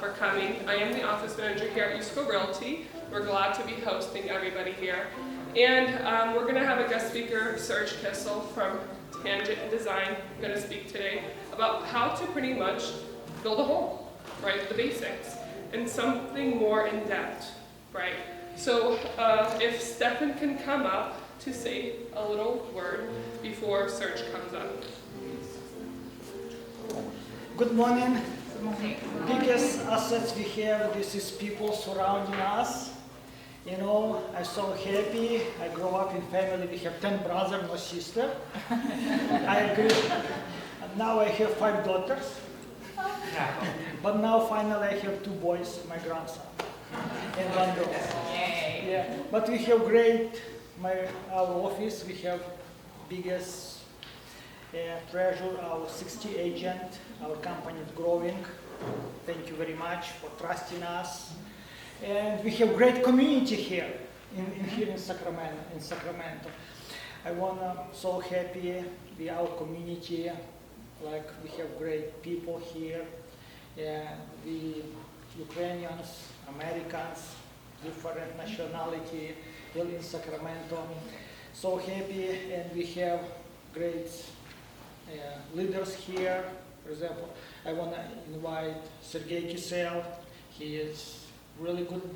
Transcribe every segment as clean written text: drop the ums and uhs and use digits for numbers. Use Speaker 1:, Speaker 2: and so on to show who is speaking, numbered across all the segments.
Speaker 1: for coming. I am the office manager here at USKO Realty. We're glad to be hosting everybody here. And we're going to have a guest speaker, Serge Kissel from Tangent Design, going to speak today about how to pretty much build a home, right? The basics, and something more in depth, right? So if Stefan can come up to say a little word before Serge comes up.
Speaker 2: Good morning. Biggest assets we have, this is people surrounding us. You know, I'm so happy. I grew up in family, we have 10 brothers, no sister. I agree. And now I have 5 daughters. But now finally I have 2 boys, my grandson, and 1 daughter. Yeah. But we have great, our office, we have biggest treasure, our 60 agent, our company is growing. Thank you very much for trusting us. And we have great community here in Sacramento. I wanna so happy with our community. Like we have great people here. And we Ukrainians, Americans, different nationality here in Sacramento. So happy, and we have great leaders here. For example, I want to invite Sergey Kisel. He is really good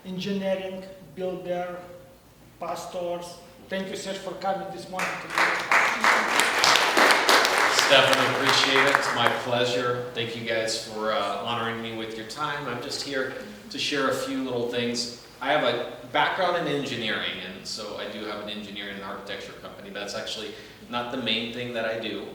Speaker 2: engineering, builder, pastors. Thank you, Serge, for coming this morning to me.
Speaker 3: Stefan, appreciate it. It's my pleasure. Thank you guys for honoring me with your time. I'm just here to share a few little things. I have a background in engineering, and so I do have an engineering and architecture company. That's actually not the main thing that I do.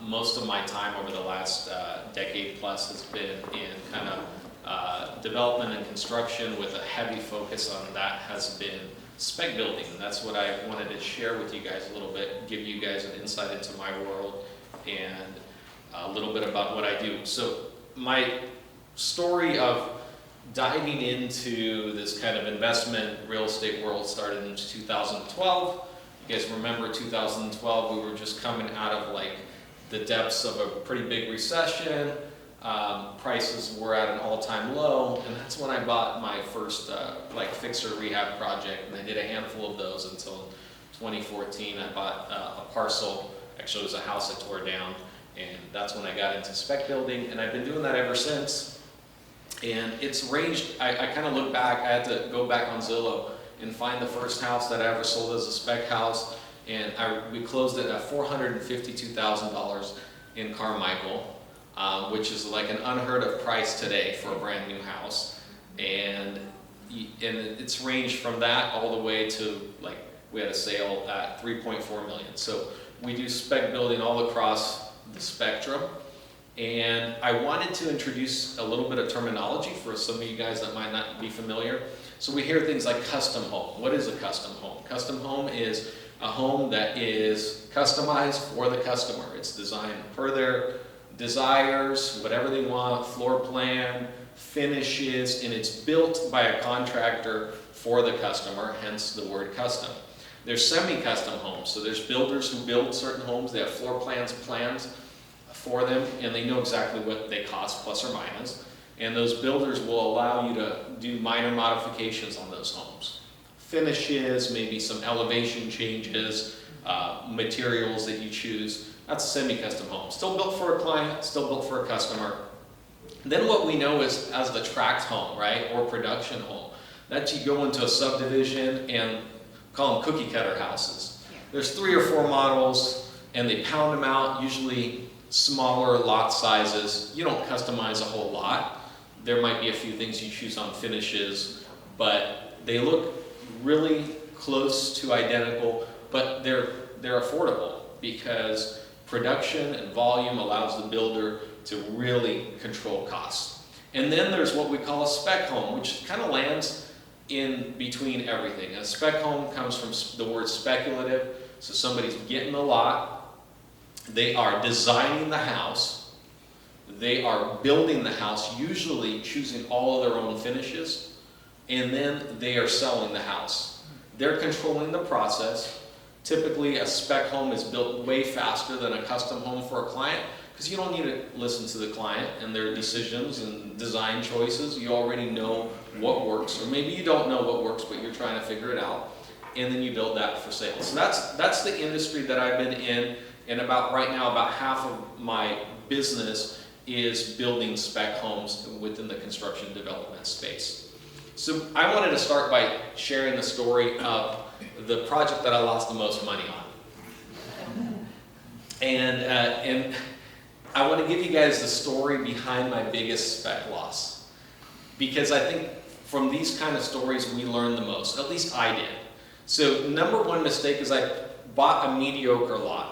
Speaker 3: Most of my time over the last decade plus has been in kind of development and construction, with a heavy focus on that has been spec building. And that's what I wanted to share with you guys a little bit, give you guys an insight into my world and a little bit about what I do. So my story of diving into this kind of investment real estate world started in 2012. You guys remember 2012, we were just coming out of like the depths of a pretty big recession. Prices were at an all-time low, and that's when I bought my first like fixer rehab project, and I did a handful of those until 2014. I bought a parcel, actually it was a house I tore down, and that's when I got into spec building, and I've been doing that ever since. And it's ranged, I kind of look back, I had to go back on Zillow and find the first house that I ever sold as a spec house, and we closed it at $452,000 in Carmichael. Which is like an unheard of price today for a brand new house, and it's ranged from that all the way to like we had a sale at 3.4 million. So we do spec building all across the spectrum, and I wanted to introduce a little bit of terminology for some of you guys that might not be familiar. So we hear things like custom home. What is a custom home? Custom home is a home that is customized for the customer. It's designed per their desires, whatever they want, floor plan, finishes, and it's built by a contractor for the customer, hence the word custom. There's semi-custom homes, so there's builders who build certain homes, they have floor plans for them, and they know exactly what they cost, plus or minus, and those builders will allow you to do minor modifications on those homes. Finishes, maybe some elevation changes, materials that you choose. That's a semi-custom home. Still built for a client, still built for a customer. Then what we know is as the tract home, right, or production home. That you go into a subdivision and call them cookie cutter houses. There's 3 or 4 models, and they pound them out, usually smaller lot sizes. You don't customize a whole lot. There might be a few things you choose on finishes, but they look really close to identical, but they're affordable because production and volume allows the builder to really control costs. And then there's what we call a spec home, which kind of lands in between everything. A spec home comes from the word speculative, so somebody's getting the lot, they are designing the house, they are building the house, usually choosing all of their own finishes, and then they are selling the house. They're controlling the process. Typically, a spec home is built way faster than a custom home for a client because you don't need to listen to the client and their decisions and design choices. You already know what works, or maybe you don't know what works, but you're trying to figure it out, and then you build that for sale. So that's the industry that I've been in, and right now, about half of my business is building spec homes within the construction development space. So I wanted to start by sharing the story of the project that I lost the most money on. And I want to give you guys the story behind my biggest spec loss. Because I think from these kind of stories we learn the most, at least I did. So number one mistake is I bought a mediocre lot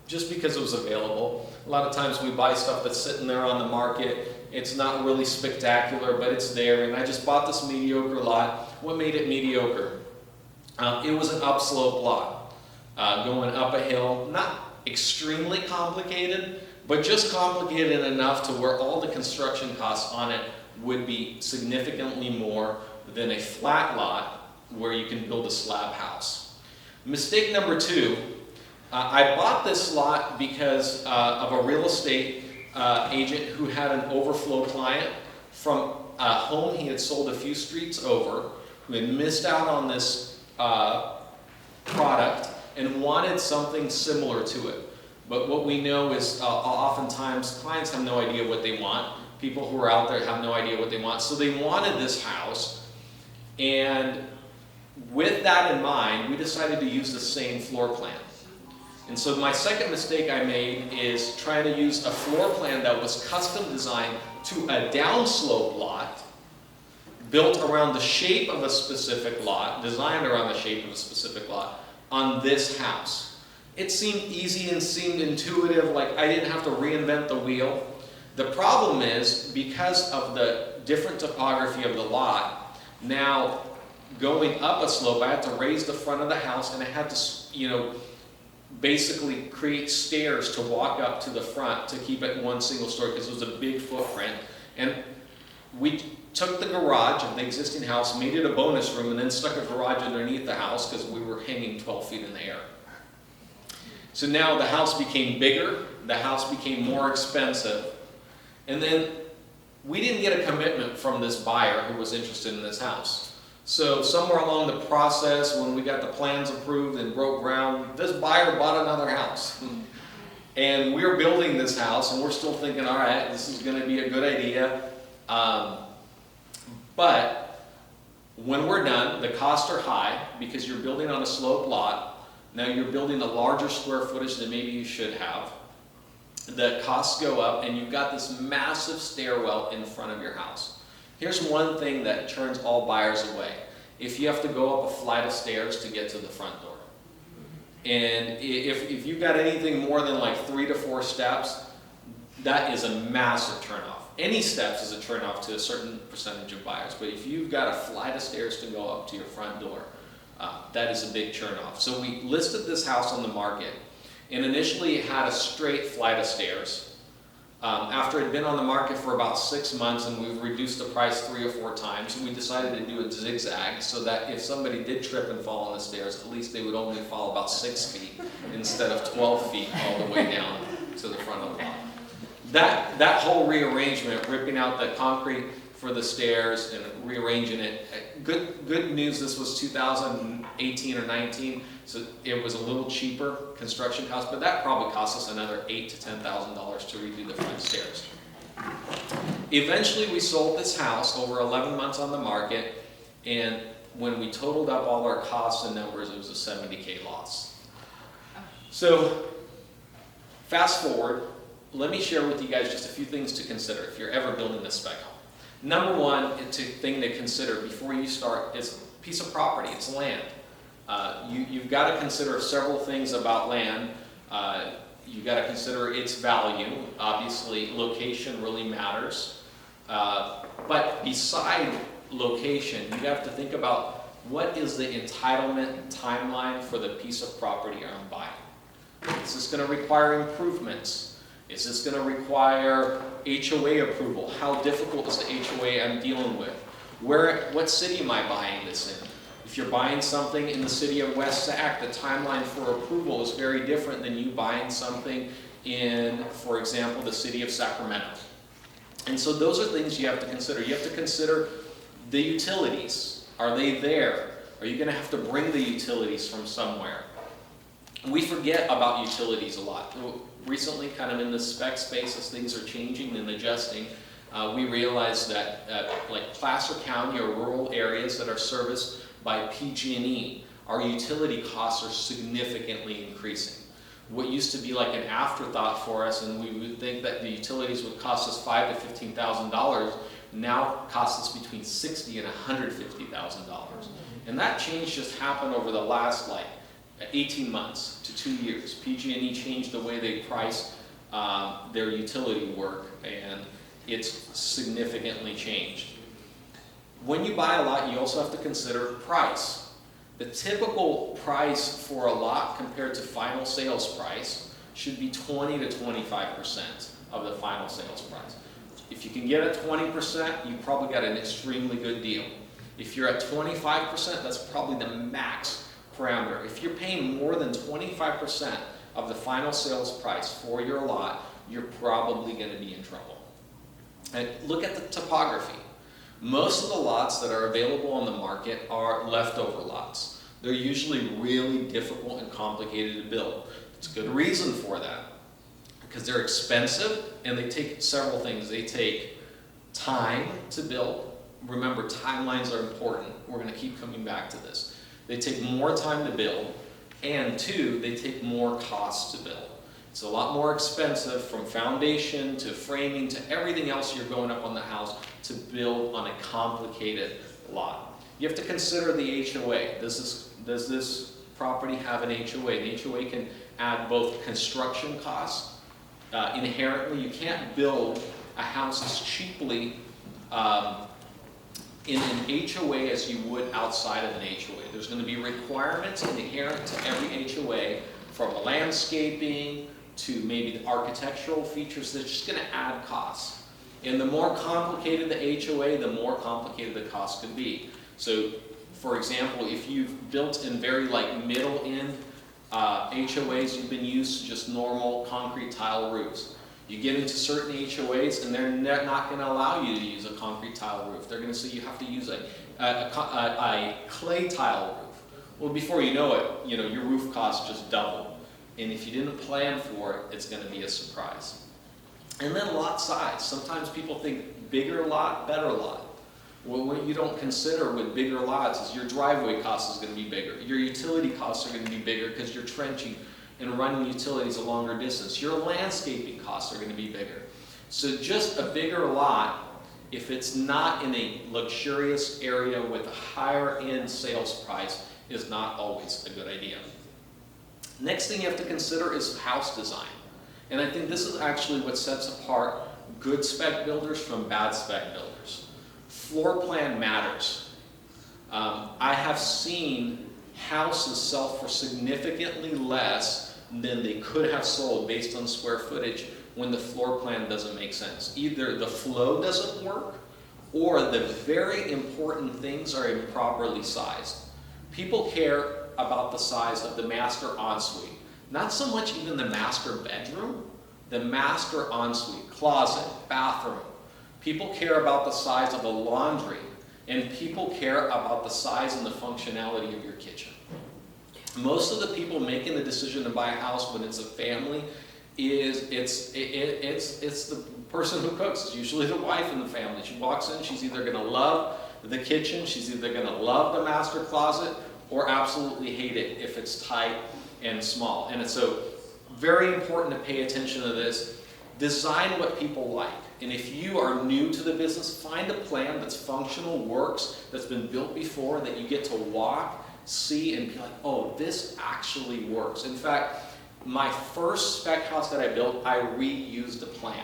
Speaker 3: just because it was available. A lot of times we buy stuff that's sitting there on the market. It's not really spectacular, but it's there, and I just bought this mediocre lot. What made it mediocre? It was an upslope lot, going up a hill, not extremely complicated, but just complicated enough to where all the construction costs on it would be significantly more than a flat lot where you can build a slab house. Mistake number two, I bought this lot because of a real estate agent who had an overflow client from a home he had sold a few streets over, who had missed out on this product and wanted something similar to it. But what we know is oftentimes clients have no idea what they want. People who are out there have no idea what they want. So they wanted this house, and with that in mind, we decided to use the same floor plan. And so my second mistake I made is trying to use a floor plan that was custom designed to a downslope lot, built around the shape of a specific lot, designed around the shape of a specific lot, on this house. It seemed easy and seemed intuitive, like I didn't have to reinvent the wheel. The problem is, because of the different topography of the lot, now going up a slope, I had to raise the front of the house, and I had to, basically create stairs to walk up to the front to keep it one single story, because it was a big footprint. And we took the garage of the existing house, made it a bonus room, and then stuck a garage underneath the house because we were hanging 12 feet in the air. So now the house became bigger, the house became more expensive, and then we didn't get a commitment from this buyer who was interested in this house. So somewhere along the process, when we got the plans approved and broke ground, this buyer bought another house. And we're building this house, and we're still thinking, all right, this is going to be a good idea. But when we're done, the costs are high because you're building on a slope lot. Now you're building a larger square footage than maybe you should have. The costs go up, and you've got this massive stairwell in front of your house. Here's one thing that turns all buyers away. If you have to go up a flight of stairs to get to the front door. And if you've got anything more than like 3 to 4 steps, that is a massive turnoff. Any steps is a turnoff to a certain percentage of buyers. But if you've got a flight of stairs to go up to your front door, that is a big turnoff. So we listed this house on the market, and initially it had a straight flight of stairs. After it had been on the market for about 6 months, and we've reduced the price 3 or 4 times, we decided to do a zigzag so that if somebody did trip and fall on the stairs, at least they would only fall about 6 feet instead of 12 feet all the way down to the front of the lot. That whole rearrangement, ripping out the concrete for the stairs and rearranging it, good news, this was 2018 or 19, so it was a little cheaper construction cost, but that probably cost us another $8,000 to $10,000 to redo the front stairs. Eventually we sold this house over 11 months on the market, and when we totaled up all our costs and numbers, it was a $70K loss. So fast forward, let me share with you guys just a few things to consider if you're ever building a spec home. Number one thing to consider before you start is a piece of property, it's land. You've got to consider several things about land. You've got to consider its value. Obviously, location really matters. But beside location, you have to think about what is the entitlement timeline for the piece of property I'm buying. Is this going to require improvements? Is this going to require HOA approval? How difficult is the HOA I'm dealing with? What city am I buying this in? If you're buying something in the city of West Sac, the timeline for approval is very different than you buying something in, for example, the city of Sacramento. And so those are things you have to consider. You have to consider the utilities. Are they there? Are you going to have to bring the utilities from somewhere? We forget about utilities a lot. Recently, kind of in the spec space, as things are changing and adjusting, we realized that like Placer County or rural areas that are serviced by PG&E, our utility costs are significantly increasing. What used to be like an afterthought for us, and we would think that the utilities would cost us $5,000 to $15,000, now costs us between $60,000 and $150,000. And that change just happened over the last 18 months to 2 years. PG&E changed the way they price their utility work, and it's significantly changed. When you buy a lot, you also have to consider price. The typical price for a lot compared to final sales price should be 20 to 25% of the final sales price. If you can get at 20%, you probably got an extremely good deal. If you're at 25%, that's probably the max parameter. If you're paying more than 25% of the final sales price for your lot, you're probably going to be in trouble. And look at the topography. Most of the lots that are available on the market are leftover lots. They're usually really difficult and complicated to build. There's a good reason for that, because they're expensive and they take several things. They take time to build. Remember, timelines are important. We're going to keep coming back to this. They take more time to build, and two, they take more cost to build. It's a lot more expensive, from foundation to framing to everything else you're going up on the house, to build on a complicated lot. You have to consider the HOA. Does this property have an HOA? The HOA can add both construction costs. Inherently, you can't build a house as cheaply in an HOA as you would outside of an HOA. There's going to be requirements inherent to every HOA, from landscaping to maybe the architectural features. That's just going to add costs. And the more complicated the HOA, the more complicated the cost could be. So, for example, if you've built in very middle-end HOAs, you've been used to just normal concrete tile roofs. You get into certain HOAs and they're not going to allow you to use a concrete tile roof. They're going to say you have to use a clay tile roof. Well, before you know it, your roof costs just double. And if you didn't plan for it, it's going to be a surprise. And then lot size. Sometimes people think bigger lot, better lot. Well, what you don't consider with bigger lots is your driveway cost is going to be bigger. Your utility costs are going to be bigger because you're trenching and running utilities a longer distance. Your landscaping costs are going to be bigger. So just a bigger lot, if it's not in a luxurious area with a higher end sales price, is not always a good idea. Next thing you have to consider is house design. And I think this is actually what sets apart good spec builders from bad spec builders. Floor plan matters. I have seen houses sell for significantly less than they could have sold based on square footage when the floor plan doesn't make sense. Either the flow doesn't work, or the very important things are improperly sized. People care about the size of the master ensuite. Not so much even the master bedroom, the master ensuite, closet, bathroom. People care about the size of the laundry, and people care about the size and the functionality of your kitchen. Most of the people making the decision to buy a house when it's a family it's the person who cooks. It's usually the wife in the family. She walks in, she's either going to love the kitchen, she's either going to love the master closet, or absolutely hate it if it's tight and small. And it's so very important to pay attention to this. Design what people like. And if you are new to the business, find a plan that's functional, works, that's been built before, that you get to walk, see, and be like, oh, this actually works. In fact, my first spec house that I built, I reused a plan.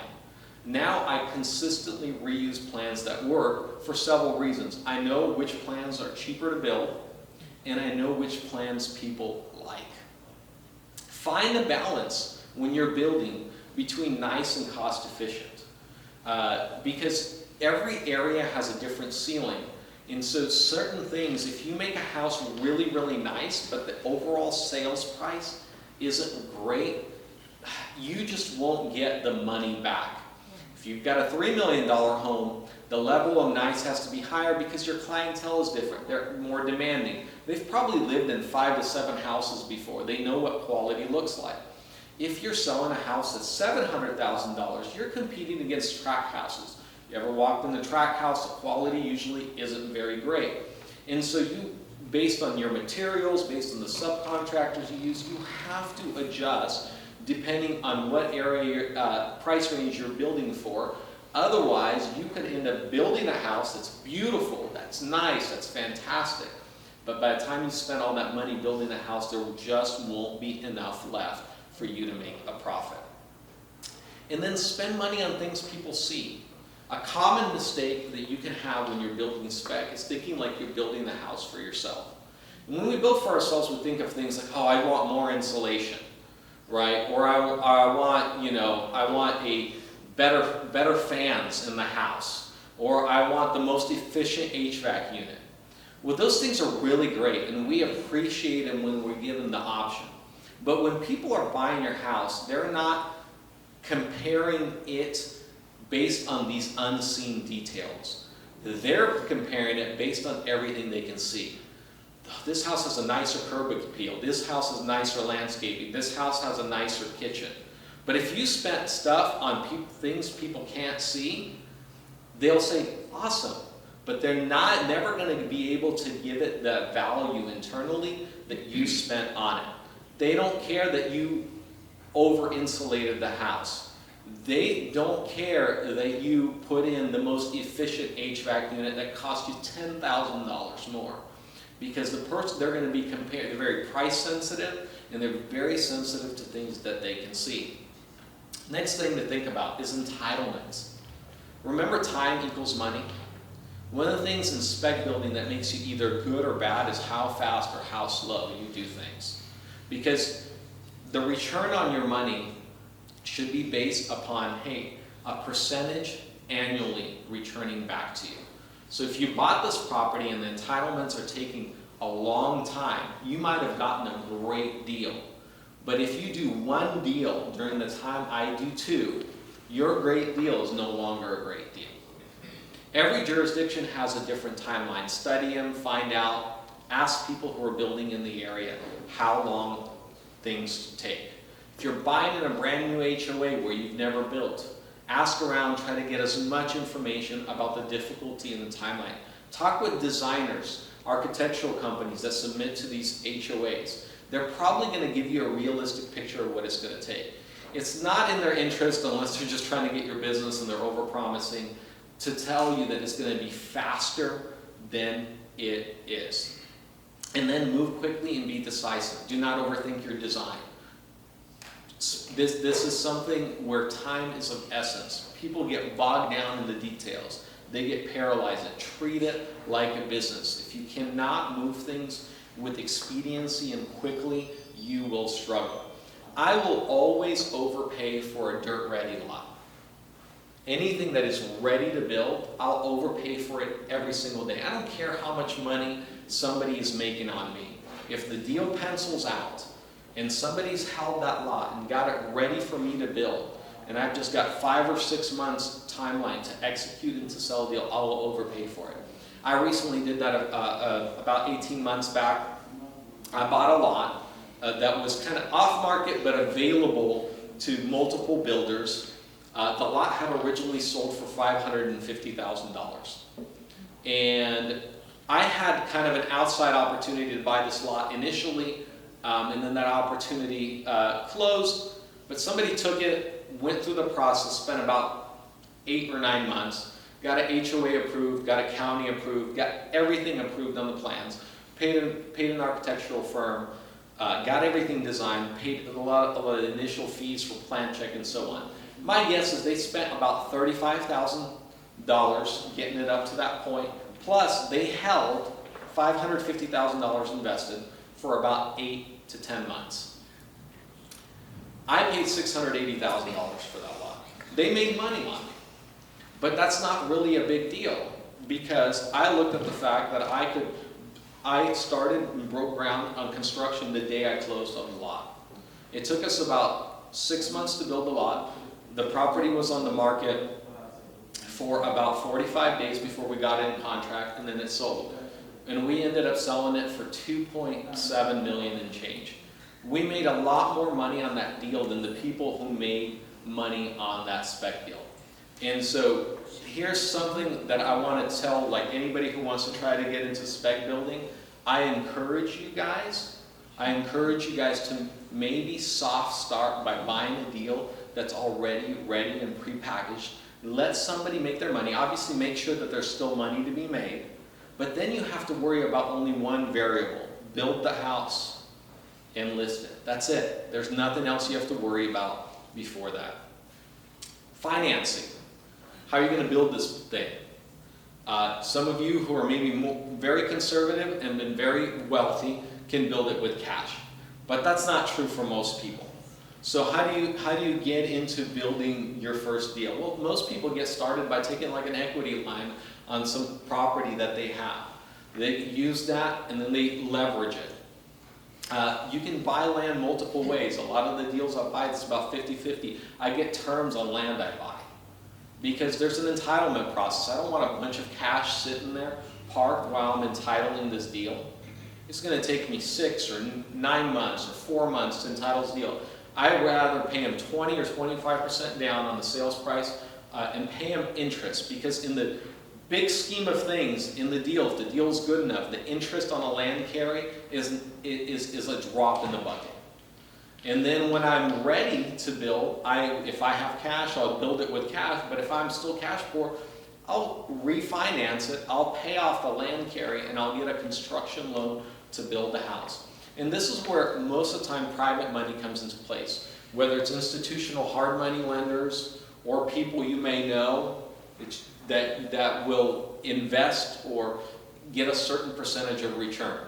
Speaker 3: Now I consistently reuse plans that work for several reasons. I know which plans are cheaper to build, and I know which plans people like. Find a balance when you're building between nice and cost efficient. Because every area has a different ceiling. And so certain things, if you make a house really, really nice, but the overall sales price isn't great, you just won't get the money back. If you've got a $3 million home, the level of nice has to be higher because your clientele is different. They're more demanding. They've probably lived in 5 to 7 houses before. They know what quality looks like. If you're selling a house that's $700,000, you're competing against tract houses. You ever walked in the tract house, the quality usually isn't very great. And so you, based on your materials, based on the subcontractors you use, you have to adjust depending on what area, price range you're building for. Otherwise, you could end up building a house that's beautiful, that's nice, that's fantastic. But by the time you spend all that money building the house, there just won't be enough left for you to make a profit. And then spend money on things people see. A common mistake that you can have when you're building spec is thinking like you're building the house for yourself. And when we build for ourselves, we think of things like, oh, I want more insulation, right? Or I want a better fans in the house, or I want the most efficient HVAC unit. Well, those things are really great, and we appreciate them when we're given the option. But when people are buying your house, they're not comparing it based on these unseen details. They're comparing it based on everything they can see. This house has a nicer curb appeal. This house has nicer landscaping. This house has a nicer kitchen. But if you spent stuff on things people can't see, they'll say, awesome. But they're never going to be able to give it the value internally that you spent on it. They don't care that you over-insulated the house. They don't care that you put in the most efficient HVAC unit that cost you $10,000 more. Because they're going to be compared, they're very price sensitive, and they're very sensitive to things that they can see. Next thing to think about is entitlements. Remember, time equals money? One of the things in spec building that makes you either good or bad is how fast or how slow you do things. Because the return on your money should be based upon, hey, a percentage annually returning back to you. So if you bought this property and the entitlements are taking a long time, you might have gotten a great deal. But if you do one deal during the time I do two, your great deal is no longer a great deal. Every jurisdiction has a different timeline. Study them, find out, ask people who are building in the area how long things take. If you're buying in a brand new HOA where you've never built, ask around, try to get as much information about the difficulty in the timeline. Talk with designers, architectural companies that submit to these HOAs. They're probably going to give you a realistic picture of what it's going to take. It's not in their interest, unless they're just trying to get your business and they're overpromising, to tell you that it's going to be faster than it is. And then move quickly and be decisive. Do not overthink your design. This is something where time is of essence. People get bogged down in the details. They get paralyzed. Treat it like a business. If you cannot move things with expediency and quickly, you will struggle. I will always overpay for a dirt-ready lot. Anything that is ready to build, I'll overpay for it every single day. I don't care how much money somebody is making on me. If the deal pencils out and somebody's held that lot and got it ready for me to build, and I've just got 5 or 6 months timeline to execute and to sell a deal, I will overpay for it. I recently did that about 18 months back. I bought a lot that was kind of off market but available to multiple builders. The lot had originally sold for $550,000. And I had kind of an outside opportunity to buy this lot initially, and then that opportunity closed, but somebody took it, went through the process, spent about 8 or 9 months, got an HOA approved, got a county approved, got everything approved on the plans, paid an architectural firm, got everything designed, paid a lot of the initial fees for plan check and so on. My guess is they spent about $35,000 getting it up to that point, plus they held $550,000 invested for about 8 to 10 months. I paid $680,000 for that lot. They made money on me. But that's not really a big deal, because I looked at the fact that I started and broke ground on construction the day I closed on the lot. It took us about 6 months to build the lot. The property was on the market for about 45 days before we got in contract, and then it sold. And we ended up selling it for $2.7 million and change. We made a lot more money on that deal than the people who made money on that spec deal. And so here's something that I want to tell, like, anybody who wants to try to get into spec building. I encourage you guys to maybe soft start by buying a deal that's already ready and prepackaged. Let somebody make their money. Obviously make sure that there's still money to be made, but then you have to worry about only one variable: build the house and list it. That's it. There's nothing else you have to worry about before that. Financing. How are you going to build this thing? Some of you who are maybe very conservative and been very wealthy can build it with cash, but that's not true for most people. So how do you get into building your first deal? Well, most people get started by taking like an equity line on some property that they have. They use that and then they leverage it. You can buy land multiple ways. A lot of the deals I buy, it's about 50-50. I get terms on land I buy because there's an entitlement process. I don't want a bunch of cash sitting there parked while I'm entitling this deal. It's going to take me 6 or 9 months or 4 months to entitle this deal. I'd rather pay them 20 or 25% down on the sales price and pay them interest, because in the big scheme of things, in the deal, if the deal's good enough, the interest on a land carry is a drop in the bucket. And then when I'm ready to build, if I have cash, I'll build it with cash, but if I'm still cash poor, I'll refinance it, I'll pay off the land carry, and I'll get a construction loan to build the house. And this is where most of the time private money comes into place, whether it's institutional hard money lenders or people you may know that will invest or get a certain percentage of return.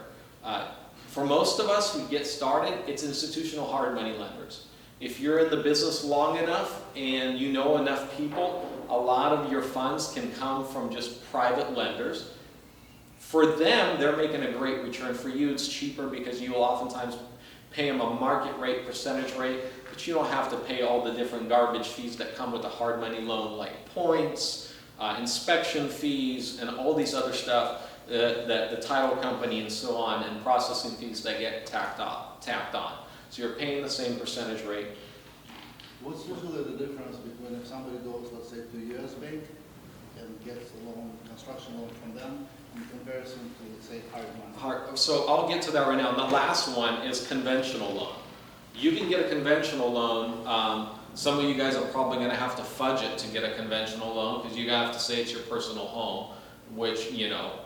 Speaker 3: For most of us who get started, it's institutional hard money lenders. If you're in the business long enough and you know enough people, a lot of your funds can come from just private lenders. For them, they're making a great return. For you, it's cheaper because you will oftentimes pay them a market rate, percentage rate, but you don't have to pay all the different garbage fees that come with a hard money loan, like points, inspection fees, and all these other stuff that the title company and so on, and processing fees that get tacked on. So you're paying the same percentage rate.
Speaker 4: What's usually the difference between if somebody goes, let's say, to US Bank and gets a loan, construction loan from them, in comparison to, let's say, hard money?
Speaker 3: So I'll get to that right now. And the last one is conventional loan. You can get a conventional loan. Some of you guys are probably going to have to fudge it to get a conventional loan because you have to say it's your personal home, which, you know,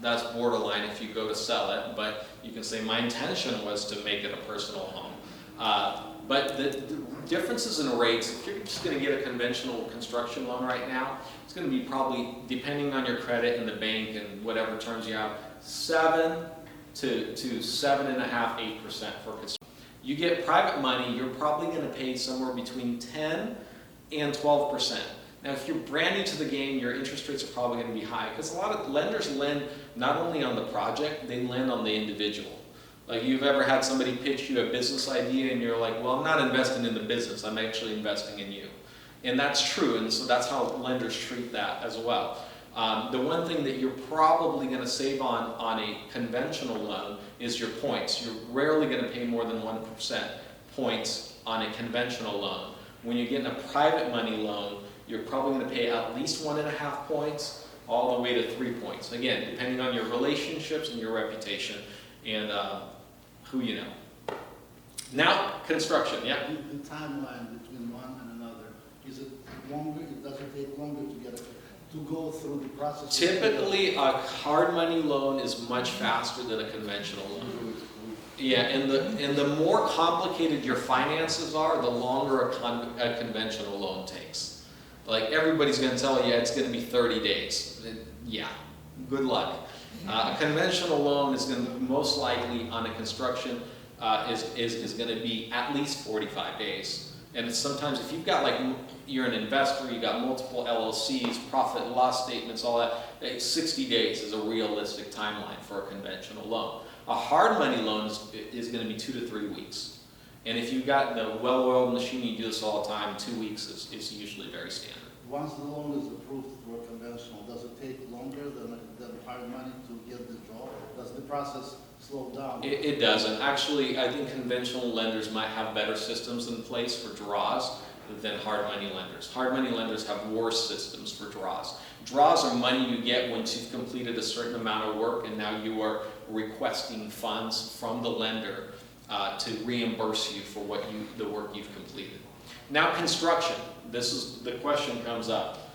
Speaker 3: that's borderline if you go to sell it. But you can say my intention was to make it a personal home. But the differences in rates, if you're just going to get a conventional construction loan right now, it's going to be probably, depending on your credit and the bank and whatever terms you have, 7 to 7.5%, 8% for construction. You get private money, you're probably going to pay somewhere between 10 and 12%. Now, if you're brand new to the game, your interest rates are probably going to be high because a lot of lenders lend not only on the project, they lend on the individual. Like, you've ever had somebody pitch you a business idea and you're like, well, I'm not investing in the business, I'm actually investing in you. And that's true, and so that's how lenders treat that as well. The one thing that you're probably going to save on a conventional loan is your points. You're rarely going to pay more than 1% points on a conventional loan. When you're getting a private money loan, you're probably going to pay at least 1.5 points all the way to 3 points. Again, depending on your relationships and your reputation and who you know. Now, construction, yeah?
Speaker 4: The timeline between one and another, is it longer? Does it take longer to go through the process?
Speaker 3: Typically, a hard money loan is much faster than a conventional loan. Yeah, and the more complicated your finances are, the longer a conventional loan takes. Like, everybody's going to tell you it's going to be 30 days. Yeah, good luck. A conventional loan is going to most likely on a construction is going to be at least 45 days. And it's sometimes, if you've got, like, you're an investor, you've got multiple LLCs, profit and loss statements, all that, 60 days is a realistic timeline for a conventional loan. A hard money loan is going to be 2 to 3 weeks. And if you've got the well-oiled machine, you do this all the time, 2 weeks is usually very standard.
Speaker 4: Once the loan is approved for conventional, does it take longer than hard money to get the job? Does the process slow down?
Speaker 3: It doesn't. Actually, I think conventional lenders might have better systems in place for draws than hard money lenders. Hard money lenders have worse systems for draws. Draws are money you get once you've completed a certain amount of work and now you are requesting funds from the lender to reimburse you for the work you've completed. Now construction, this is the question comes up.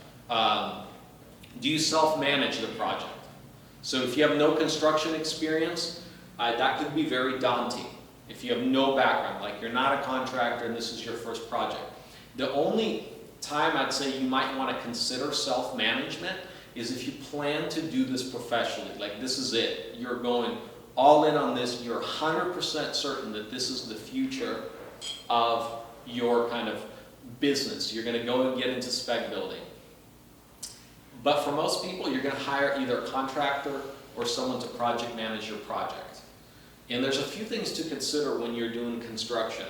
Speaker 3: Do you self-manage the project? So if you have no construction experience, that could be very daunting. If you have no background, like you're not a contractor and this is your first project. The only time I'd say you might want to consider self-management is if you plan to do this professionally, like this is it. You're going all in on this, you're 100% certain that this is the future of your kind of business. You're going to go and get into spec building. But for most people, you're going to hire either a contractor or someone to project manage your project. And there's a few things to consider when you're doing construction.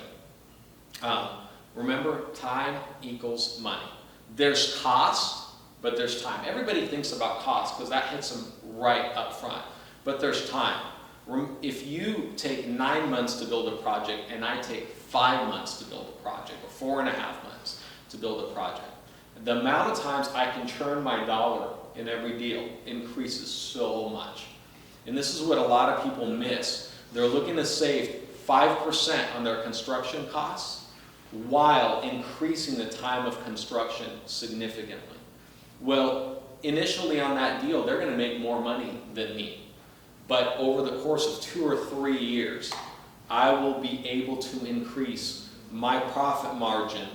Speaker 3: Remember, time equals money. There's cost, but there's time. Everybody thinks about cost because that hits them right up front. But there's time. If you take 9 months to build a project and I take 5 months to build a project, or 4.5 months to build a project, the amount of times I can turn my dollar in every deal increases so much. And this is what a lot of people miss. They're looking to save 5% on their construction costs while increasing the time of construction significantly. Well, initially on that deal, they're going to make more money than me. But over the course of 2 or 3 years, I will be able to increase my profit margin,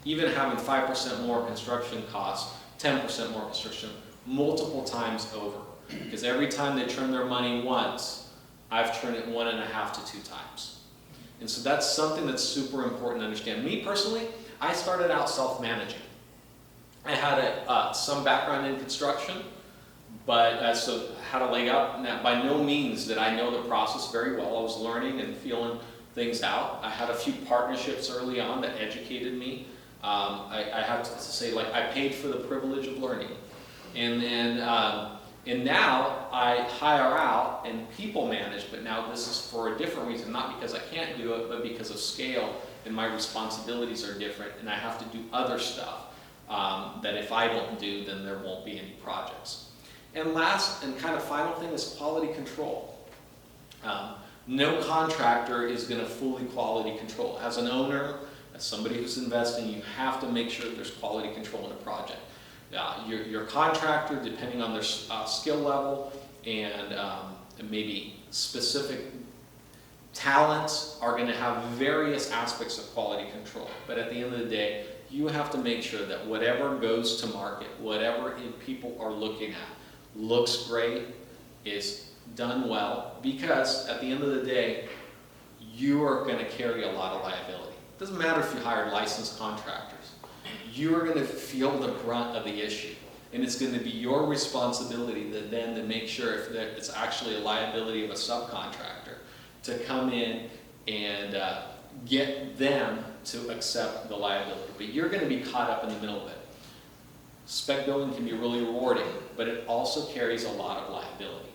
Speaker 3: even having 5% more construction costs, 10% more construction, multiple times over. Because every time they turn their money once, I've turned it 1.5 to 2 times. And so that's something that's super important to understand. Me personally, I started out self-managing. I had some background in construction, but so had a leg up. Now, by no means did I know the process very well. I was learning and feeling things out. I had a few partnerships early on that educated me. I have to say, like, I paid for the privilege of learning. And then, and now I hire out and people manage, but now this is for a different reason, not because I can't do it, but because of scale and my responsibilities are different and I have to do other stuff that if I don't do, then there won't be any projects. And last and kind of final thing is quality control. No contractor is going to fully quality control. As an owner, as somebody who's investing, you have to make sure there's quality control in a project. Your contractor, depending on their skill level and maybe specific talents, are going to have various aspects of quality control. But at the end of the day, you have to make sure that whatever goes to market, whatever people are looking at, looks great, is done well, because at the end of the day, you are going to carry a lot of liability. It doesn't matter if you hired licensed contractors. You are going to feel the brunt of the issue. And it's going to be your responsibility to make sure if it's actually a liability of a subcontractor to come in and get them to accept the liability. But you're going to be caught up in the middle of it. Spec building can be really rewarding, but it also carries a lot of liability.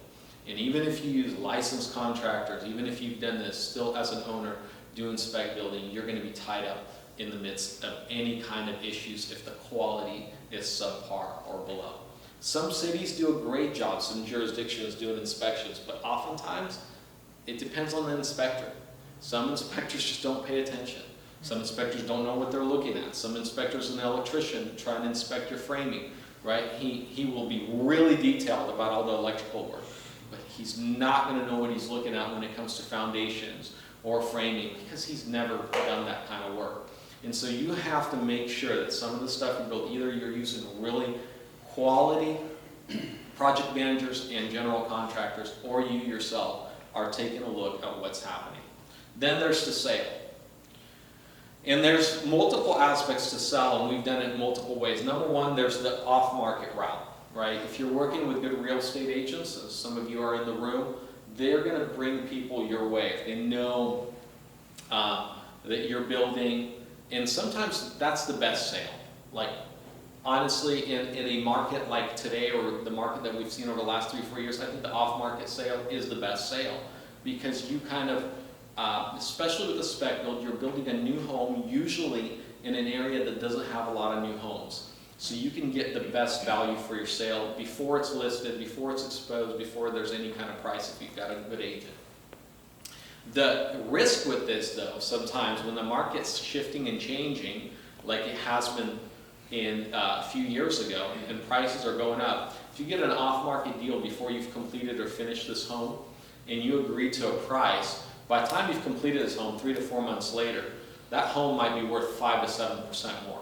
Speaker 3: And even if you use licensed contractors, even if you've done this still as an owner doing spec building, you're going to be tied up in the midst of any kind of issues if the quality is subpar or below. Some cities do a great job, some jurisdictions doing inspections, but oftentimes it depends on the inspector. Some inspectors just don't pay attention. Some inspectors don't know what they're looking at. Some inspectors, an electrician trying to inspect your framing, right? He will be really detailed about all the electrical work, but he's not going to know what he's looking at when it comes to foundations or framing because he's never done that kind of work. And so you have to make sure that some of the stuff you build, either you're using really quality project managers and general contractors, or you yourself are taking a look at what's happening. Then there's the sale. And there's multiple aspects to sell, and we've done it in multiple ways. Number one, there's the off-market route, right? If you're working with good real estate agents, as some of you are in the room, they're going to bring people your way. If they know that you're building, and sometimes that's the best sale. Like, honestly, in a market like today, or the market that we've seen over the last 3-4 years, I think the off-market sale is the best sale, because you kind of, especially with the spec build, you're building a new home, usually in an area that doesn't have a lot of new homes. So you can get the best value for your sale before it's listed, before it's exposed, before there's any kind of price if you've got a good agent. The risk with this, though, sometimes when the market's shifting and changing, like it has been in a few years ago, and prices are going up, if you get an off-market deal before you've completed or finished this home, and you agree to a price, by the time you've completed this home, 3 to 4 months later, that home might be worth 5 to 7% more.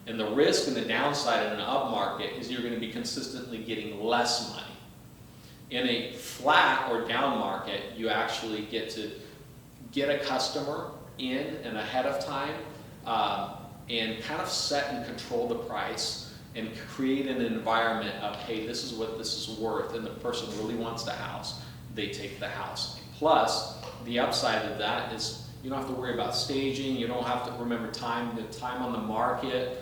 Speaker 3: And the risk and the downside in an up market is you're going to be consistently getting less money. In a flat or down market, you actually get to get a customer in and ahead of time, and kind of set and control the price and create an environment of, hey, this is what this is worth, and the person really wants the house, they take the house. Plus, the upside of that is you don't have to worry about staging, you don't have to remember the time on the market,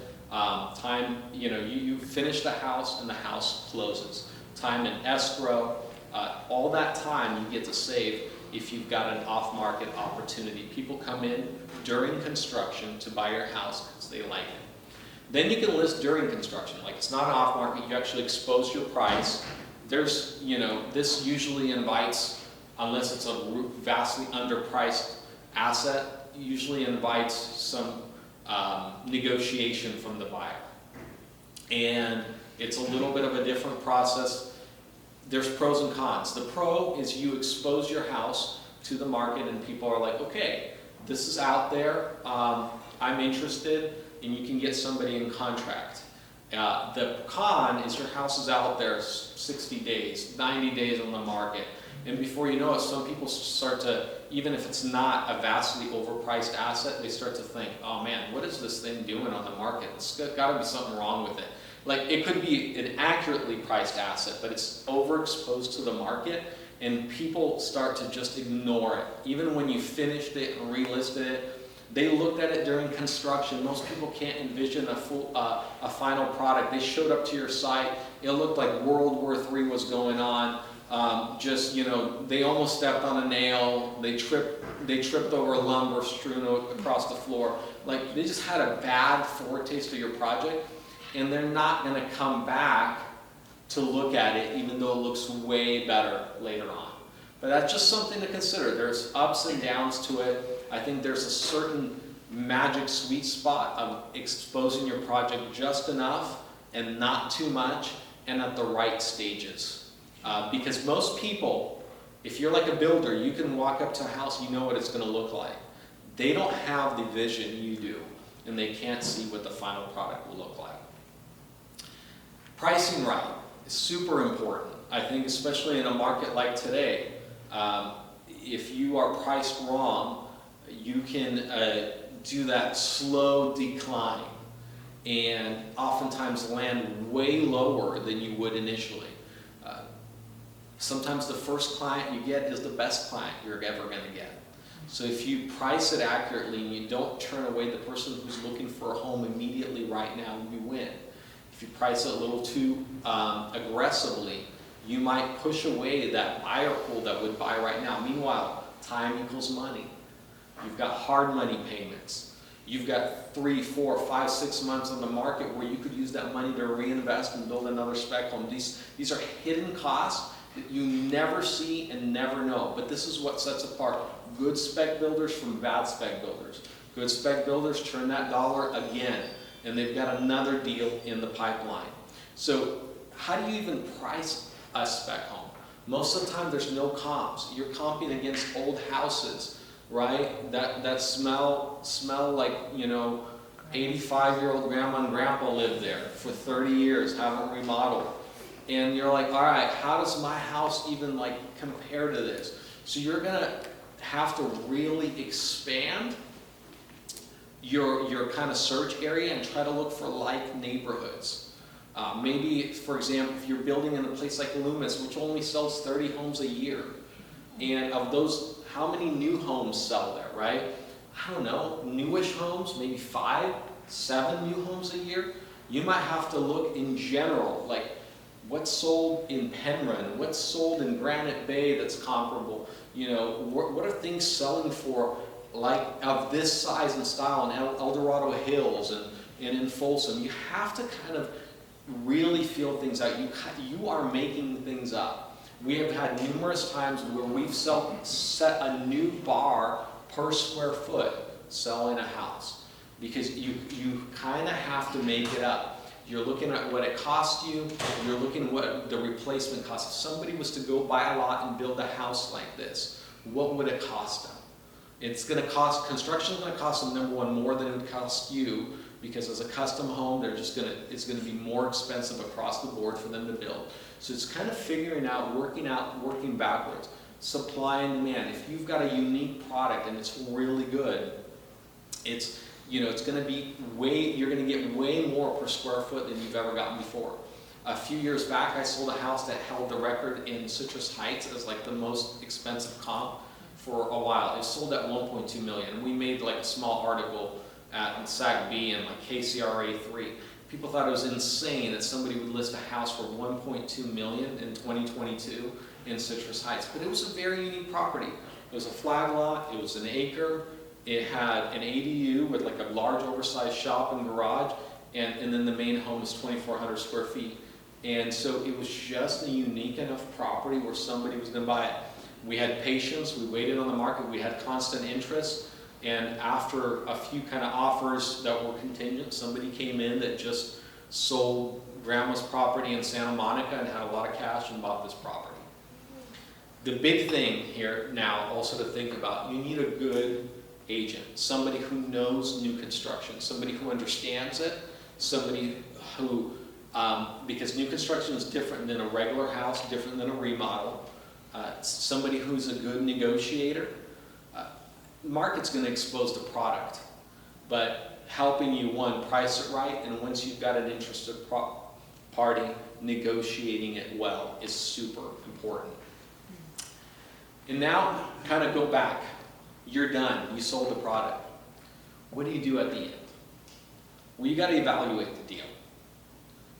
Speaker 3: you finish the house and the house closes. Time in escrow, all that time you get to save if you've got an off-market opportunity. People come in during construction to buy your house because they like it. Then you can list during construction. Like, it's not an off-market, you actually expose your price. There's, this usually invites, unless it's a vastly underpriced asset, usually invites some negotiation from the buyer. And it's a little bit of a different process. There's pros and cons. The pro is you expose your house to the market and people are like, okay, this is out there, I'm interested, and you can get somebody in contract. The con is your house is out there 60 days, 90 days on the market, and before you know it, some people start to, even if it's not a vastly overpriced asset, they start to think, oh man, what is this thing doing on the market? It's got to be something wrong with it. Like, it could be an accurately priced asset, but it's overexposed to the market, and people start to just ignore it. Even when you finished it and relisted it, they looked at it during construction. Most people can't envision a final product. They showed up to your site, it looked like World War III was going on. They almost stepped on a nail. They tripped over lumber strewn across the floor. Like, they just had a bad foretaste of your project, and they're not going to come back to look at it, even though it looks way better later on. But that's just something to consider. There's ups and downs to it. I think there's a certain magic sweet spot of exposing your project just enough and not too much, and at the right stages. Because most people, if you're like a builder, you can walk up to a house, you know what it's going to look like. They don't have the vision you do, and they can't see what the final product will look like. Pricing right is super important. I think especially in a market like today, if you are priced wrong, you can do that slow decline and oftentimes land way lower than you would initially. Sometimes the first client you get is the best client you're ever going to get. So if you price it accurately and you don't turn away the person who's looking for a home immediately right now, you win. If you price it a little too aggressively, you might push away that buyer pool that would buy right now. Meanwhile, time equals money. You've got hard money payments. You've got 3, 4, 5, 6 months on the market where you could use that money to reinvest and build another spec home. These are hidden costs that you never see and never know. But this is what sets apart good spec builders from bad spec builders. Good spec builders turn that dollar again, and they've got another deal in the pipeline. So how do you even price a spec home? Most of the time there's no comps. You're comping against old houses, right? That smell like, 85-year-old grandma and grandpa lived there for 30 years, haven't remodeled. And you're like, all right, how does my house even compare to this? So you're gonna have to really expand your kind of search area and try to look for like neighborhoods. Maybe, for example, if you're building in a place like Loomis, which only sells 30 homes a year, and of those, how many new homes sell there, right? I don't know, newish homes, maybe 5, 7 new homes a year. You might have to look in general, like what's sold in Penryn, what's sold in Granite Bay that's comparable. You know, what are things selling for, like of this size and style in El Dorado Hills and in Folsom. You have to kind of really feel things out. You are making things up. We have had numerous times where we've set a new bar per square foot selling a house, because you kind of have to make it up. You're looking at what it cost you, you're looking at what the replacement cost. If somebody was to go buy a lot and build a house like this, what would it cost them? It's going to cost, construction is going to cost them, number one, more than it would cost you, because as a custom home, it's going to be more expensive across the board for them to build. So it's kind of figuring out, working backwards. Supply and demand. If you've got a unique product and it's really good, it's going to be you're going to get way more per square foot than you've ever gotten before. A few years back, I sold a house that held the record in Citrus Heights as like the most expensive comp for a while. It sold at 1.2 million. We made like a small article at SAC-B and like KCRA 3. People thought it was insane that somebody would list a house for 1.2 million in 2022 in Citrus Heights. But it was a very unique property. It was a flag lot, it was an acre, it had an ADU with like a large oversized shop and garage, and then the main home was 2,400 square feet. And so it was just a unique enough property where somebody was going to buy it. We had patience, we waited on the market, we had constant interest, and after a few kind of offers that were contingent, somebody came in that just sold grandma's property in Santa Monica and had a lot of cash and bought this property. The big thing here now also to think about, you need a good agent, somebody who knows new construction, somebody who understands it, somebody who, because new construction is different than a regular house, different than a remodel, somebody who's a good negotiator. Market's going to expose the product, but helping you, one, price it right, and once you've got an interested party, negotiating it well is super important. And now, kind of go back. You're done. You sold the product. What do you do at the end? Well, you got to evaluate the deal.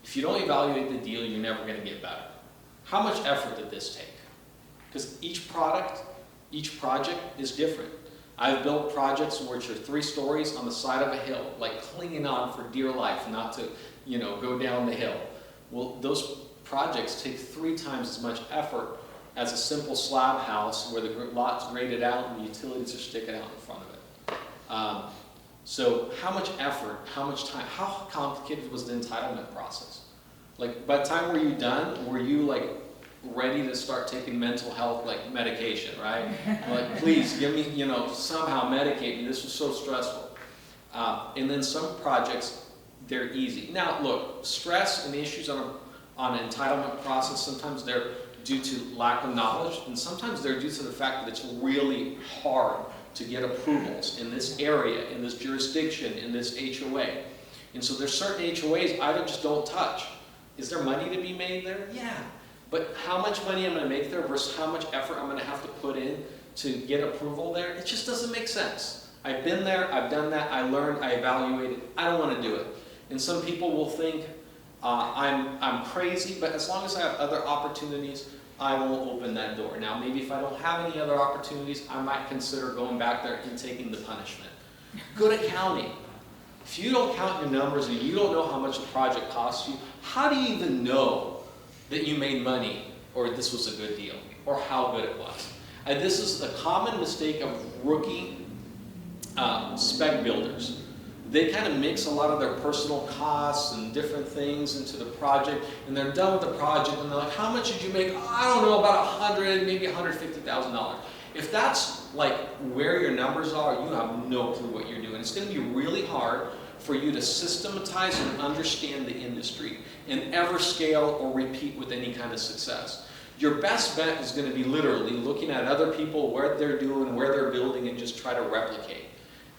Speaker 3: If you don't evaluate the deal, you're never going to get better. How much effort did this take? Because each project is different. I've built projects which are 3 stories on the side of a hill, like clinging on for dear life, not to, go down the hill. Well, those projects take 3 times as much effort as a simple slab house where the lot's graded out and the utilities are sticking out in front of it. So how much effort, how much time, how complicated was the entitlement process? Like, by the time were you done? Were you like ready to start taking mental health like medication, right? Like, please give me, somehow medicate me. This was so stressful. And then some projects, they're easy. Now, look, stress and issues on an entitlement process, sometimes they're due to lack of knowledge, and sometimes they're due to the fact that it's really hard to get approvals in this area, in this jurisdiction, in this HOA. And so there's certain HOAs I just don't touch. Is there money to be made there? Yeah. But how much money I'm going to make there versus how much effort I'm going to have to put in to get approval there, it just doesn't make sense. I've been there, I've done that, I learned, I evaluated, I don't want to do it. And some people will think I'm crazy, but as long as I have other opportunities, I won't open that door. Now, maybe if I don't have any other opportunities, I might consider going back there and taking the punishment. Good accounting. If you don't count your numbers and you don't know how much a project costs you, how do you even know that you made money or this was a good deal or how good it was? And this is a common mistake of rookie spec builders. They kind of mix a lot of their personal costs and different things into the project, and they're done with the project, and they're like, how much did you make? Oh, I don't know, about $100,000, maybe $150,000. If that's like where your numbers are, you have no clue what you're doing. It's going to be really hard for you to systematize and understand the industry and ever scale or repeat with any kind of success. Your best bet is going to be literally looking at other people, what they're doing, where they're building, and just try to replicate.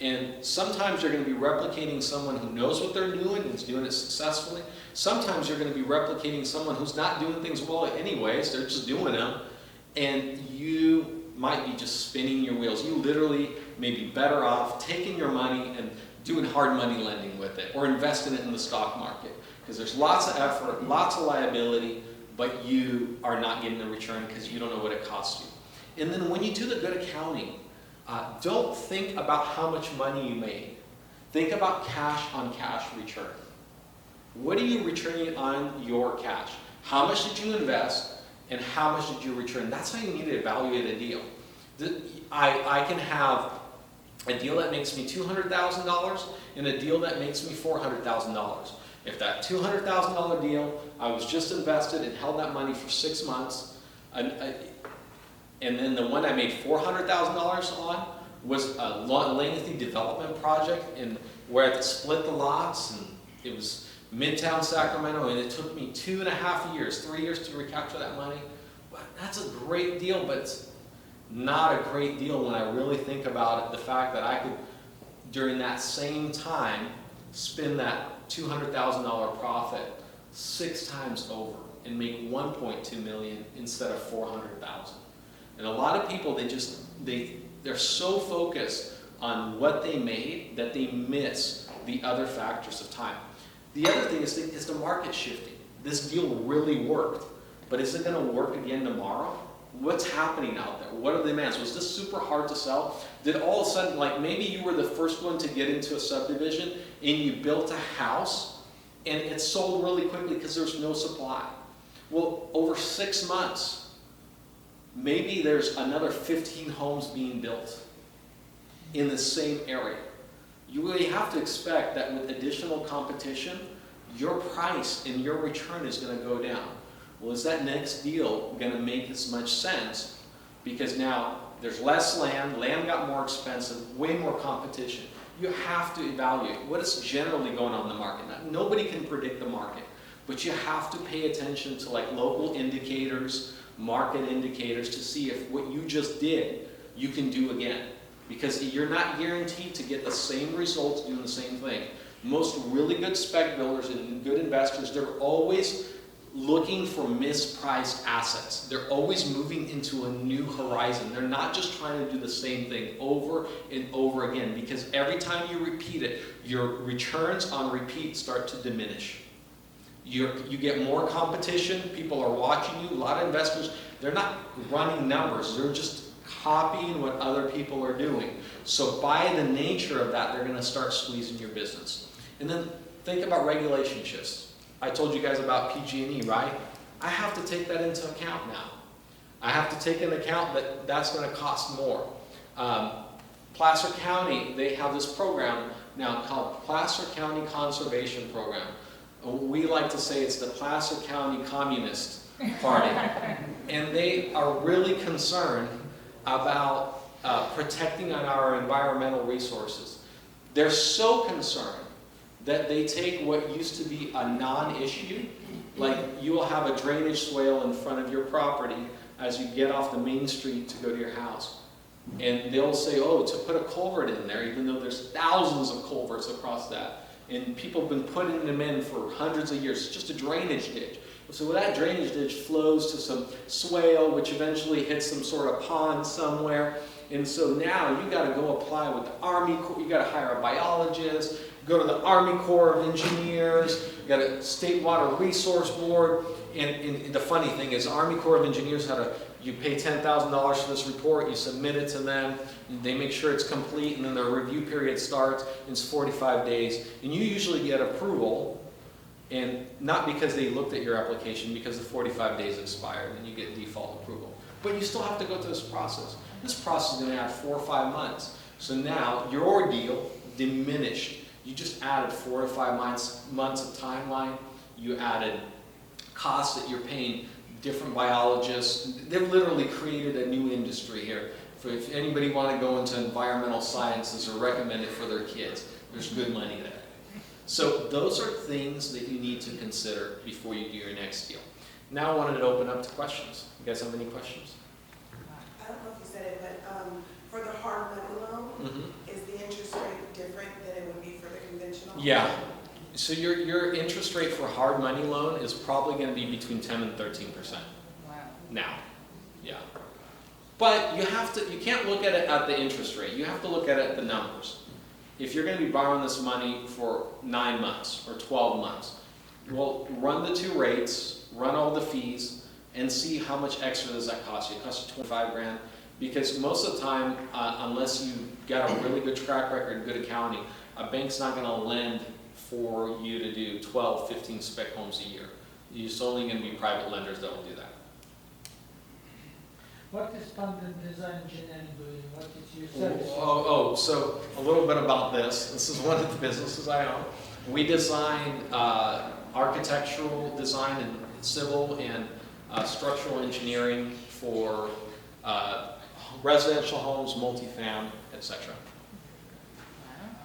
Speaker 3: And sometimes you're going to be replicating someone who knows what they're doing and is doing it successfully. Sometimes you're going to be replicating someone who's not doing things well anyways, they're just doing them. And you might be just spinning your wheels. You literally may be better off taking your money and doing hard money lending with it, or investing it in the stock market. Because there's lots of effort, lots of liability, but you are not getting a return because you don't know what it costs you. And then when you do the good accounting, don't think about how much money you made. Think about cash on cash return. What are you returning on your cash? How much did you invest and how much did you return? That's how you need to evaluate a deal. I can have a deal that makes me $200,000 and a deal that makes me $400,000. If that $200,000 deal, I was just invested and held that money for 6 months, and then the one I made $400,000 on was a lengthy development project, and where I had to split the lots, and it was Midtown Sacramento, and it took me 2.5 years, 3 years to recapture that money. Well, that's a great deal, but it's not a great deal when I really think about it. The fact that I could, during that same time, spend that $200,000 profit 6 times over and make $1.2 million instead of $400,000. And a lot of people, they're so focused on what they made that they miss the other factors of time. The other thing is the market shifting. This deal really worked, but is it going to work again tomorrow? What's happening out there? What are the demands? Was this super hard to sell? Did all of a sudden, like maybe you were the first one to get into a subdivision and you built a house and it sold really quickly because there's no supply. Well, over 6 months, maybe there's another 15 homes being built in the same area. You really have to expect that with additional competition, your price and your return is going to go down. Well, is that next deal going to make as much sense? Because now there's less land, land got more expensive, way more competition. You have to evaluate what is generally going on in the market. Now, nobody can predict the market, but you have to pay attention to like local indicators, market indicators to see if what you just did, you can do again. Because you're not guaranteed to get the same results doing the same thing. Most really good spec builders and good investors, they're always looking for mispriced assets. They're always moving into a new horizon. They're not just trying to do the same thing over and over again, because every time you repeat it, your returns on repeat start to diminish. You get more competition, people are watching you. A lot of investors, they're not running numbers, they're just copying what other people are doing. So by the nature of that, they're going to start squeezing your business. And then think about regulation shifts. I told you guys about PG&E, right? I have to take that into account now. I have to take into account that that's going to cost more. Placer County, they have this program now called Placer County Conservation Program. We like to say it's the Placer County Communist Party. And they are really concerned about protecting on our environmental resources. They're so concerned that they take what used to be a non-issue, like you will have a drainage swale in front of your property as you get off the main street to go to your house. And they'll say, oh, to put a culvert in there, even though there's thousands of culverts across that. And people have been putting them in for hundreds of years. It's just a drainage ditch. So that drainage ditch flows to some swale, which eventually hits some sort of pond somewhere. And so now you got to go apply with the Army Corps. You got to hire a biologist, go to the Army Corps of Engineers, you got a State Water Resource Board. And the funny thing is, Army Corps of Engineers you pay $10,000 for this report, you submit it to them, they make sure it's complete, and then the review period starts, and it's 45 days. And you usually get approval, and not because they looked at your application, because the 45 days expired, and you get default approval. But you still have to go through this process. This process is going to add 4 or 5 months. So now your deal diminished. You just added 4 to 5 months of timeline. You added costs that you're paying different biologists. They've literally created a new industry here. If anybody want to go into environmental sciences or recommend it for their kids, there's good money there. So those are things that you need to consider before you do your next deal. Now I wanted to open up to questions. You guys have any questions?
Speaker 5: I don't know if you said it, but for the hard money loan, is the interest rate different than it would be for the conventional?
Speaker 3: Yeah. So your interest rate for hard money loan is probably going to be between 10 and 13%.
Speaker 5: Wow.
Speaker 3: Now. Yeah. But you can't look at it at the interest rate. You have to look at it at the numbers. If you're going to be borrowing this money for 9 months or 12 months, well, run the two rates, run all the fees, and see how much extra does that cost you. It costs you 25 grand. Because most of the time, unless you got a really good track record, good accounting, a bank's not going to lend for you to do 12, 15 spec homes a year. It's only going to be private lenders that will do that.
Speaker 2: What is Pandit Design Engineering doing? What is your service?
Speaker 3: So a little bit about this. This is one of the businesses I own. We design architectural design and civil and structural engineering for residential homes, multifam, etc.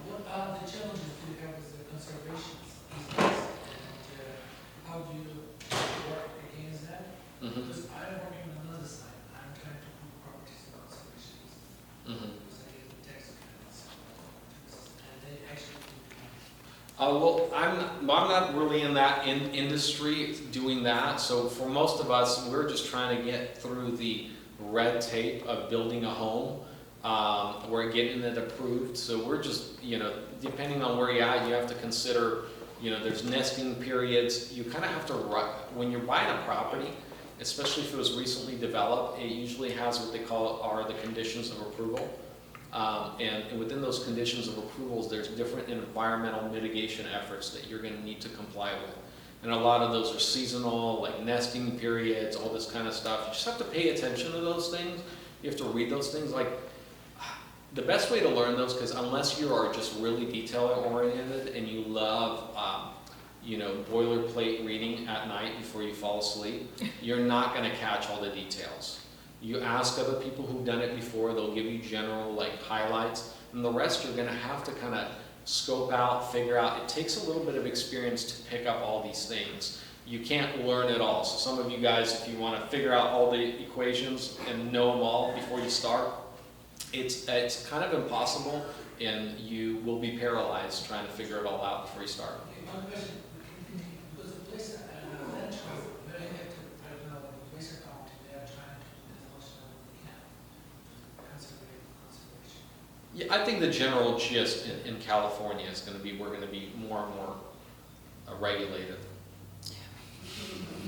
Speaker 6: What are the challenges you have with the conservation these days, and how do you work against that? Because I'm working on another side. I'm trying to put properties in conservation because I get the tax credits, and they actually do
Speaker 3: Well, I'm not really in that industry doing that. So for most of us, we're just trying to get through the red tape of building a home. We're getting it approved. So we're just, depending on where you're at, you have to consider, there's nesting periods. You kind of have to, when you're buying a property, especially if it was recently developed, it usually has what they call are the conditions of approval. And within those conditions of approvals, there's different environmental mitigation efforts that you're going to need to comply with. And a lot of those are seasonal, like nesting periods, all this kind of stuff. You just have to pay attention to those things. You have to read those things. Like, the best way to learn those, because unless you are just really detail-oriented and you love, boilerplate reading at night before you fall asleep, you're not going to catch all the details. You ask other people who've done it before, they'll give you general highlights, and the rest you're going to have to kind of scope out, figure out. It takes a little bit of experience to pick up all these things. You can't learn it all. So some of you guys, if you want to figure out all the equations and know them all before you start, it's kind of impossible, and you will be paralyzed trying to figure it all out before you start.
Speaker 6: One question, because the place very active right now, the place account, they are trying to do as much as they can. Conservation.
Speaker 3: Yeah, I think the general gist in California is going to be we're going to be more and more regulated.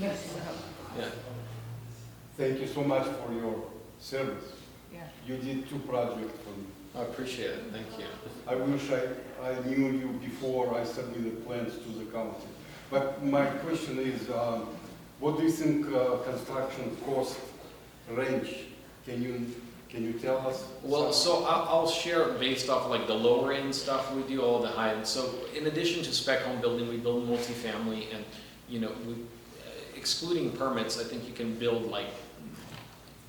Speaker 2: Yes.
Speaker 3: Yeah.
Speaker 7: Thank you so much for your service.
Speaker 2: Yeah.
Speaker 7: You did 2 projects for me.
Speaker 3: I appreciate it. Thank you.
Speaker 7: I wish I knew you before I submitted plans to the county. But my question is, what do you think construction cost range? Can you tell us?
Speaker 3: Well, so I'll share based off the lower end stuff we do, all the high end. So in addition to spec home building, we build multifamily, and excluding permits, I think you can build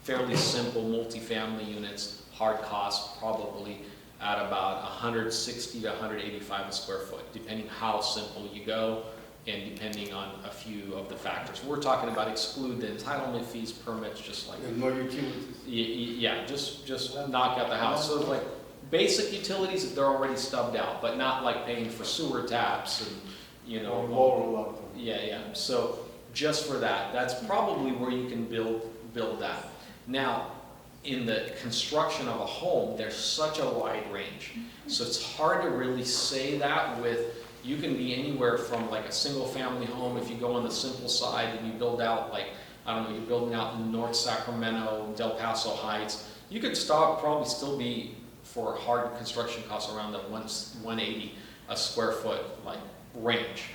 Speaker 3: fairly simple multifamily units, hard cost probably at about 160 to 185 a square foot, depending how simple you go and depending on a few of the factors. We're talking about exclude the entitlement fees, permits, just like
Speaker 7: And no utilities?
Speaker 3: yeah, just knock out the house. So basic utilities, if they're already stubbed out, but not paying for sewer taps and
Speaker 7: Or lower level?
Speaker 3: yeah. So just for that, that's probably where you can build that. Now, in the construction of a home, there's such a wide range. So it's hard to really say that you can be anywhere from a single family home, if you go on the simple side and you build out you're building out in North Sacramento, Del Paso Heights, you could probably still be for hard construction costs around the 180 a square foot range,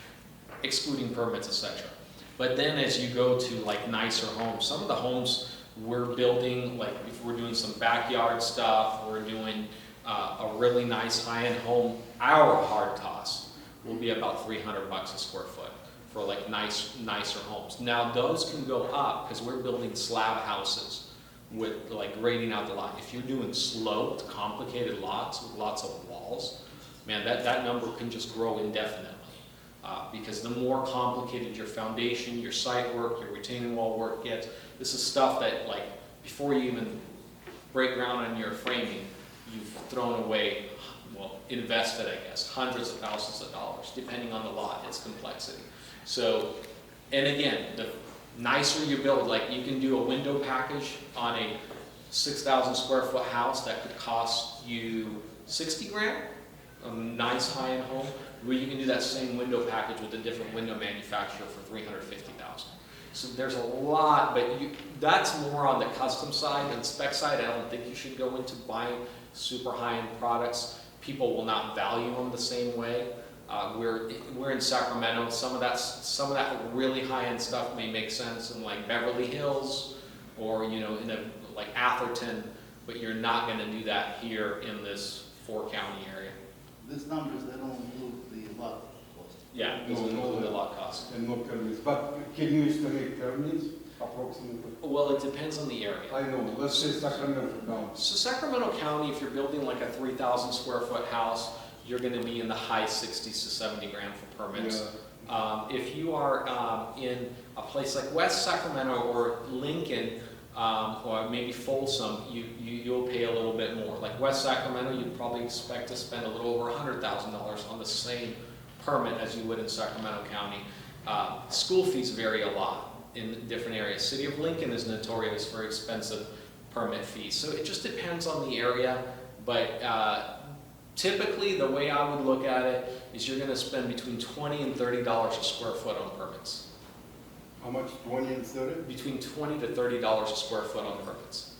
Speaker 3: excluding permits, etc. But then as you go to nicer homes, some of the homes we're building, if we're doing some backyard stuff, we're doing a really nice high-end home, our hard costs will be about $300 a square foot for nicer homes. Now those can go up because we're building slab houses with grading out the lot. If you're doing sloped, complicated lots with lots of walls, man, that number can just grow indefinitely. Because the more complicated your foundation, your site work, your retaining wall work gets, this is stuff that before you even break ground on your framing, you've thrown away, invested, I guess, hundreds of thousands of dollars, depending on the lot, its complexity. So, and again, the nicer you build, you can do a window package on a 6,000 square foot house that could cost you 60 grand, a nice high-end home, where you can do that same window package with a different window manufacturer for 350,000. So there's a lot, but that's more on the custom side. And spec side, I don't think you should go into buying super high-end products. People will not value them the same way. We're in Sacramento. Some of that really high-end stuff may make sense in like Beverly Hills or in like Atherton, but you're not going to do that here in this 4-county area.
Speaker 4: These numbers, they don't include the lot cost.
Speaker 3: Yeah, it doesn't include the lot cost.
Speaker 7: And no permits. But can you estimate permits approximately?
Speaker 3: Well, it depends on the area.
Speaker 7: I know, let's say Sacramento County.
Speaker 3: So Sacramento County, if you're building like a 3,000 square foot house, you're going to be in the high 60s to 70 grand for permits.
Speaker 7: Yeah.
Speaker 3: If you are in a place like West Sacramento or Lincoln, or maybe Folsom, you'll pay a little bit more. Like West Sacramento, you'd probably expect to spend a little over $100,000 on the same permit as you would in Sacramento County. School fees vary a lot in different areas. City of Lincoln is notorious for expensive permit fees. So it just depends on the area, but typically the way I would look at it is you're going to spend between $20 and $30 a square foot on permits.
Speaker 7: How much, 20 and 30?
Speaker 3: Between $20 to $30 a square foot on permits,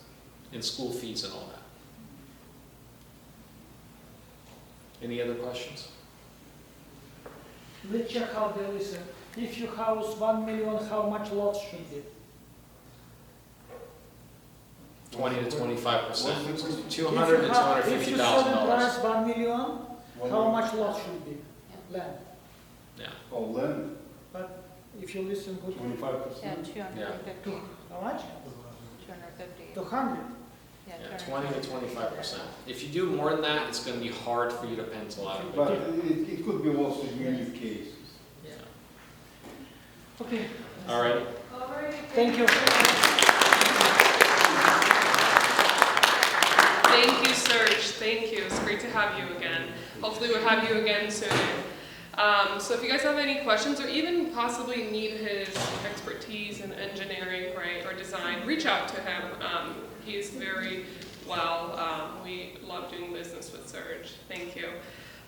Speaker 3: and school fees and all that. Any other questions?
Speaker 2: Let's check how they listen. If you house 1 million, how much lots should be?
Speaker 3: 20 to 25%.
Speaker 7: What's the-
Speaker 3: $200 to
Speaker 2: If you sell the
Speaker 3: $250,000.
Speaker 2: price 1 million, how much lot should be? Land.
Speaker 3: Yeah.
Speaker 7: Oh, land,
Speaker 2: But if you listen good,
Speaker 7: 25%?
Speaker 8: Yeah, 250,
Speaker 2: how much?
Speaker 8: 250.
Speaker 2: 200.
Speaker 8: Yeah,
Speaker 3: Yeah, 20 to 25%. If you do more than that, it's going to be hard for you to pencil out.
Speaker 7: But it could be also unique cases.
Speaker 2: Okay,
Speaker 3: All right.
Speaker 2: thank you.
Speaker 1: Thank you, Serge. Thank you. It's great to have you again. Hopefully we'll have you again soon. So if you guys have any questions or even possibly need his expertise in engineering, right, or design, reach out to him. He's very well. We love doing business with Serge. Thank you.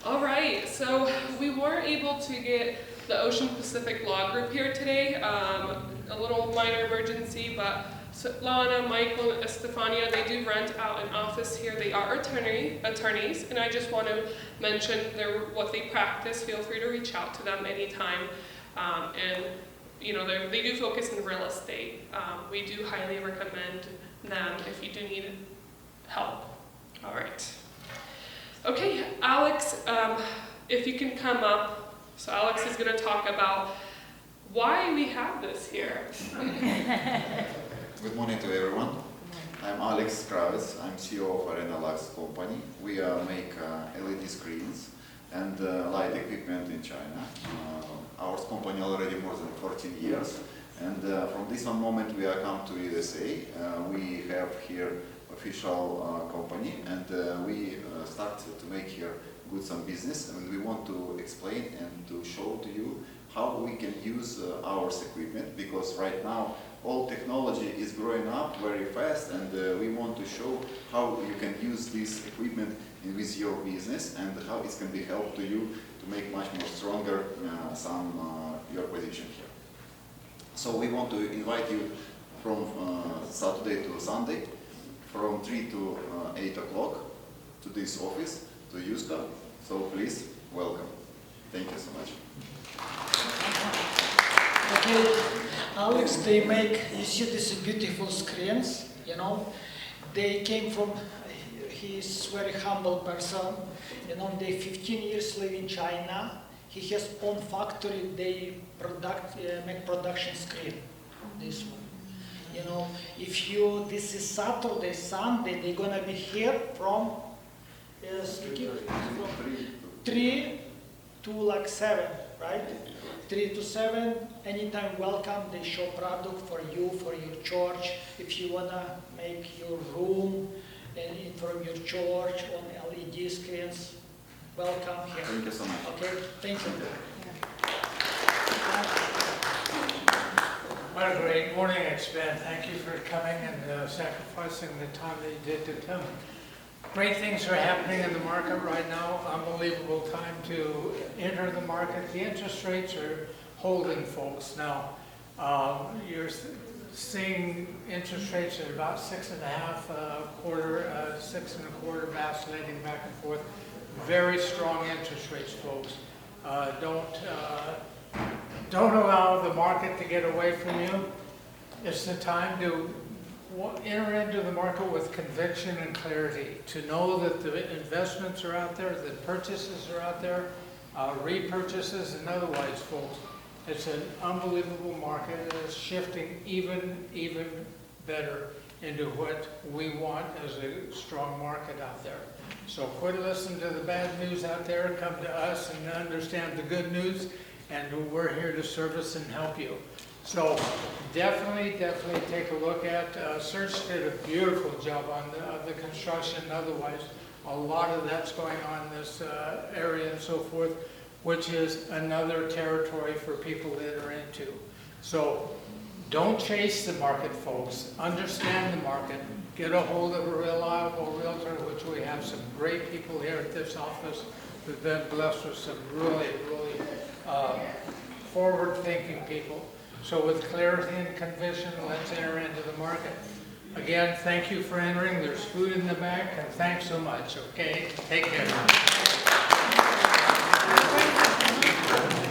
Speaker 1: All right, so we weren't able to get the Ocean Pacific Law Group here today. A little minor emergency, but Lana, Michael, and Estefania, they do rent out an office here. They are attorneys, and I just want to mention what they practice. Feel free to reach out to them anytime. And they do focus in real estate. We do highly recommend them if you do need help. All right. Okay, Alex, if you can come up. So Alex is going to talk about why we have this here.
Speaker 9: Good morning to everyone. I'm Alex Kravitz. I'm CEO of Arena Lux company. We make LED screens and light equipment in China. Our company already more than 14 years. And from this one moment we are come to USA. We have here official company and we start to make here goods and business, and we want to explain and to show to you how we can use our equipment, because right now all technology is growing up very fast, and we want to show how you can use this equipment with your business and how it can be help to you to make much more stronger your position here. So we want to invite you from Saturday to Sunday, from 3 to 8 o'clock to this office, to USKO. So please, welcome. Thank you so much.
Speaker 2: Okay, Alex, they make, you see these beautiful screens, they came from, he's very humble person, they 15 years live in China. He has own factory, they make production screen, this one. If this is Saturday, Sunday, they're gonna be here from 3 to like 7, right? 3 to 7, anytime welcome. They show product for you, for your church. If you wanna make your room and from your church on LED screens, welcome here.
Speaker 9: Thank you so much.
Speaker 2: Okay, thank you.
Speaker 10: What a great morning it's been. Thank you for coming and sacrificing the time that you did to come. Great things are happening in the market right now. Unbelievable time to enter the market. The interest rates are holding, folks. Now, you're seeing interest rates at about 6.5 quarter, 6.25, vacillating back and forth. Very strong interest rates, folks. Don't allow the market to get away from you. It's the time to enter into the market with conviction and clarity, to know that the investments are out there, that purchases are out there, repurchases and otherwise, folks. It's an unbelievable market. It's shifting even better into what we want as a strong market out there. So quit listening to the bad news out there. Come to us and understand the good news, and we're here to service and help you. So definitely take a look at, Serge did a beautiful job on the construction and otherwise. A lot of that's going on in this area and so forth, which is another territory for people to enter into. So don't chase the market, folks. Understand the market. Get a hold of a reliable realtor, which we have some great people here at this office who've been blessed with some really forward-thinking people. So with clarity and conviction, let's enter into the market. Again, thank you for entering. There's food in the back, and thanks so much, okay? Take care.